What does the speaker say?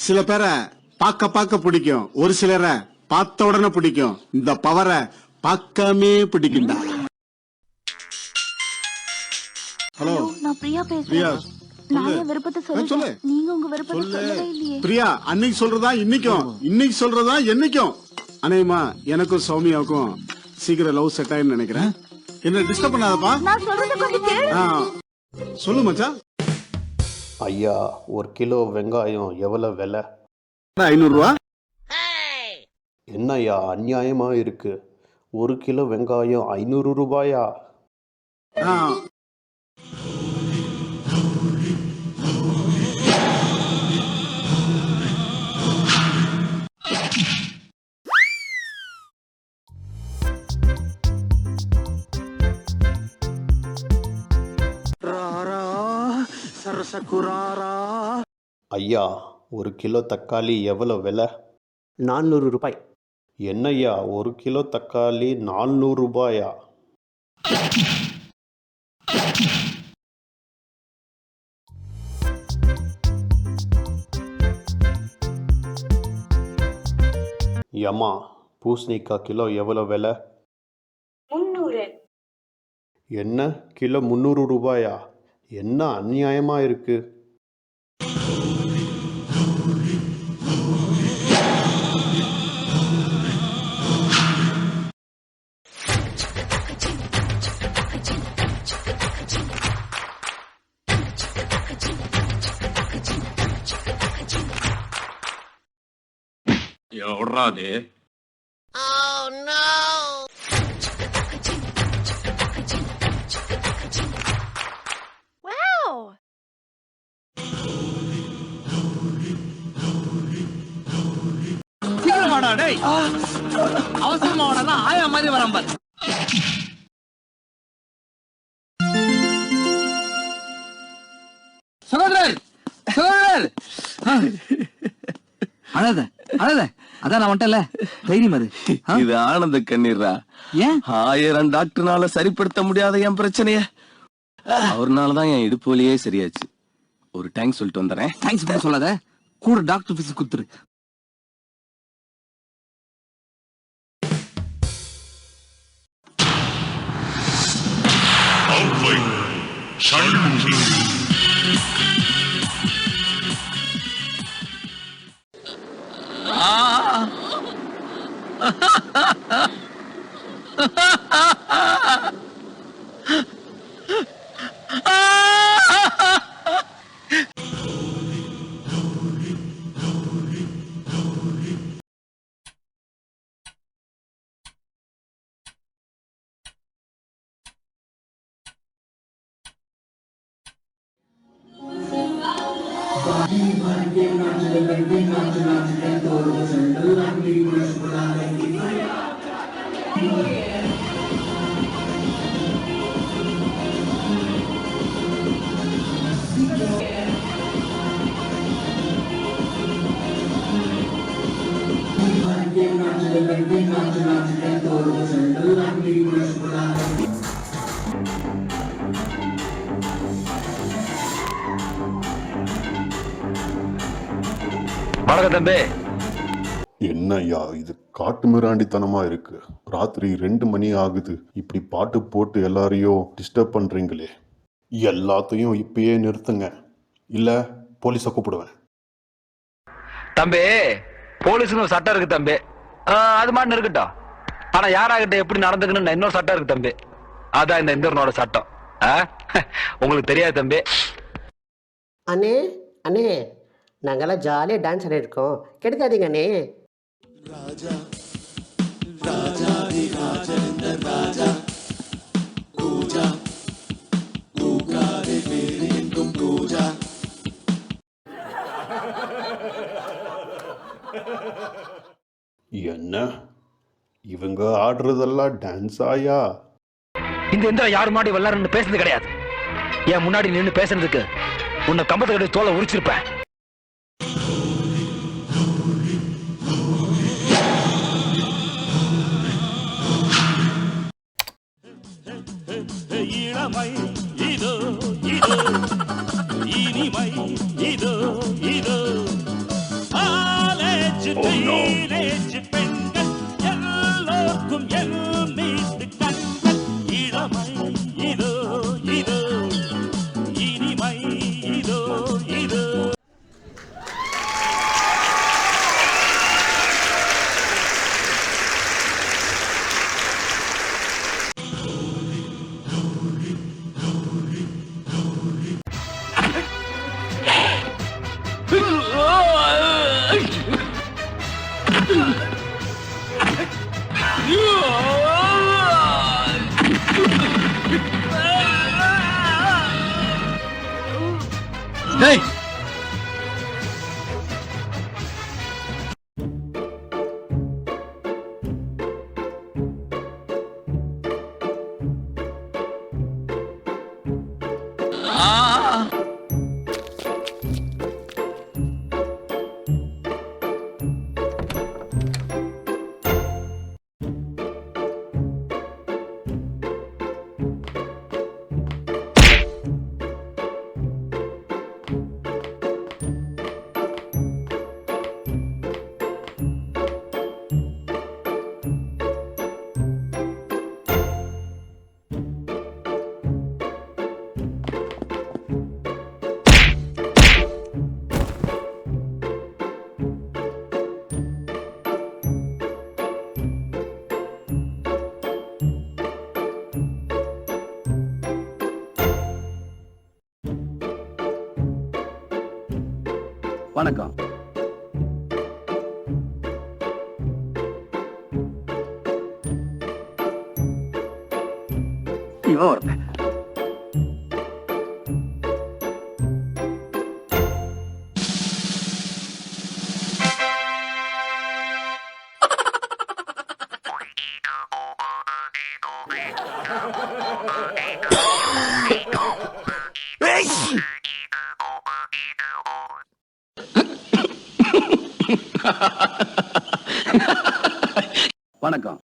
சில பேரை பார்க்க பிடிக்கும், ஒரு சிலரை பார்த்த உடனே பிடிக்கும். இந்த பவரை பார்க்கமே பிடிக்கும்டா. ஹலோ, நான் பிரியா பிரியா பேசுறேன். நான் என் விருப்பத்தை சொல்லு. நீங்க உங்க விருப்பத்தை சொல்லவே இல்லையே. பிரியா, அன்னைக்கு சொல்றதா இன்னைக்கும், இன்னைக்கு சொல்றதா என்னைக்கும். அநேகமா எனக்கும் சௌமியாவுக்கும் சீக்கிரம் லவ் செட் ஆயின்னு நினைக்கிறேன். என்ன டிஸ்டர்ப் பண்ணாதப்பா. நான் சொல்றத கொஞ்சம் கேளு. சொல்லு மச்சான். ஐயா, 1 கிலோ வெங்காயம் எவ்வளவு விலை? 500 ரூபா. என்ன ஐயா அநியாயமா இருக்கு? 1 கிலோ வெங்காயம் 500 ரூபாயா? ஐயா, 1 கிலோ தக்காளி எவ்வளவு விலை? 400 ரூபாய். என்னய்யா 1 கிலோ தக்காளி 400 ரூபாயா? யம்மா, பூசணிக்காய் கிலோ எவ்வளவு விலை? 300. என்ன கிலோ 300 ரூபாயா? என்ன அநியாயமா இருக்கு? எவட்றா அது? சீக்கிரமாடா டேய். அவசரமா வாடா, ஆயா மாதிரி வரான் பாரு. சகோதரர், சகோதரர். அழாத, அழாத. அதான் நான் வந்துட்டல, தைரியம் அது. இது ஆனந்த கண்ணீர்ரா. ஏன் 1000 டாக்டர்னால சரிப்படுத்த முடியாத என் பிரச்சனைய அவர்னாலதான் என் இடுப்பு வலியே சரியாச்சு. ஒரு தேங்க்ஸ் சொல்லிட்டு வந்துறேன். தேங்க்ஸ் பண்ண சொல்லாத, கூட டாக்டர் ஃபீஸ் குத்துரு. வணக்கம் தம்பி. என்னய்யா இது காட்டு மிராண்டித்தனமா இருக்கு? ராத்திரி 2 மணி ஆகுது, இப்படி பாட்டு போட்டு எல்லாரையும் டிஸ்டர்ப் பண்றீங்களே. எல்லாத்தையும் இப்பயே நிறுத்துங்க, இல்ல போலீஸை கூப்பிடுவேன். தம்பி, போலீஸ்னு ஒரு சட்டம் இருக்கு தம்பி. அது மாதிரி இருக்கட்டும். ஆனா யாராகிட்ட எப்படி நடந்துக்கணும்னு இன்னொரு சட்டம் இருக்கு தம்பி. அதான் இந்த இந்திரனோட சட்டம். உங்களுக்கு தெரியாது தம்பி. அண்ணே அண்ணே, நாங்கெல்லாம் ஜாலியாக டான்ஸ் ஆடி இருக்கோம், கெடுக்காதீங்க அண்ணே. ராஜா ராஜாதி ராஜேந்திர ராஜா பூஜா பூகாரே வேறு எங்கும் பூஜா. என்ன இவங்க ஆடுறதெல்லாம் டான்ஸ் ஆயா? இந்த இந்திரா யார் மாடி வல்லாருன்னு பேசுறது கிடையாது. என் முன்னாடி நின்று பேசுறதுக்கு உன்னை கம்பத்தை கட்டி தோலை உரிச்சிருப்பேன். இளமை இதோ இதோ, இனிமை இதோ இதோ, டீனேஜ் பெண்கள் எல்லோருக்கும் என் மீது கண்கள். இளமை இதோ இதோ, இனிமை இதோ இதோ. டேய் வணக்கம். இவன் ஒருத்தன். வணக்கம்.